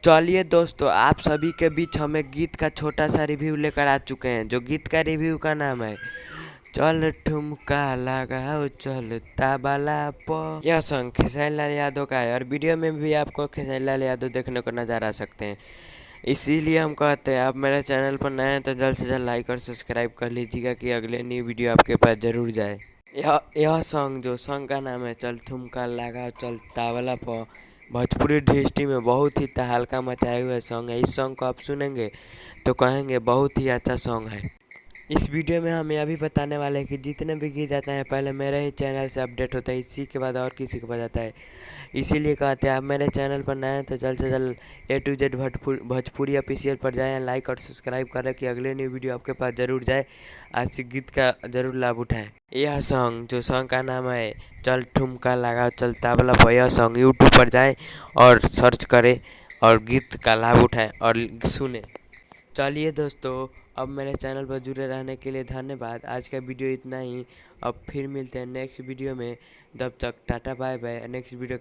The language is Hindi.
चलिए दोस्तों, आप सभी के बीच हम एक गीत का छोटा सा रिव्यू लेकर आ चुके हैं। जो गीत का रिव्यू का नाम है चल ठुमका लगाओ चल ताबाला प। यह सॉन्ग खेसारी लाल यादव का है और वीडियो में भी आपको खेसारी लाल यादव देखने को नजर आ सकते हैं। इसीलिए हम कहते हैं आप मेरे चैनल पर नए हैं तो जल्द से जल्द लाइक और सब्सक्राइब कर लीजिएगा कि अगले न्यू वीडियो आपके पास ज़रूर जाए। यह सॉन्ग का नाम है चल ठुमका लगाओ चल ताबाला प। भोजपुरी इंडस्ट्री में बहुत ही तहलका मचाए हुए सॉन्ग है। इस सॉन्ग को आप सुनेंगे तो कहेंगे बहुत ही अच्छा सॉन्ग है। इस वीडियो में हम यह भी बताने वाले हैं कि जितने भी गीत जाते हैं पहले मेरे ही चैनल से अपडेट होता है, इसी के बाद और किसी के पास जाता है। इसीलिए कहते हैं आप मेरे चैनल पर नए हैं तो जल्द से जल्द A to Z Bhojpuri official पर जाएं, लाइक और सब्सक्राइब करें कि अगले न्यू वीडियो आपके पास ज़रूर जाए। आज इस गीत का ज़रूर लाभ उठाएं। यह सॉन्ग का नाम है चल ठुमका लगाओ चल ताबला पर। यह सॉन्ग यूट्यूब पर जाएं और सर्च करें और गीत का लाभ उठाएं और सुने। चलिए दोस्तों, अब मेरे चैनल पर जुड़े रहने के लिए धन्यवाद। आज का वीडियो इतना ही। अब फिर मिलते हैं नेक्स्ट वीडियो में। तब तक tata bye bye. Next video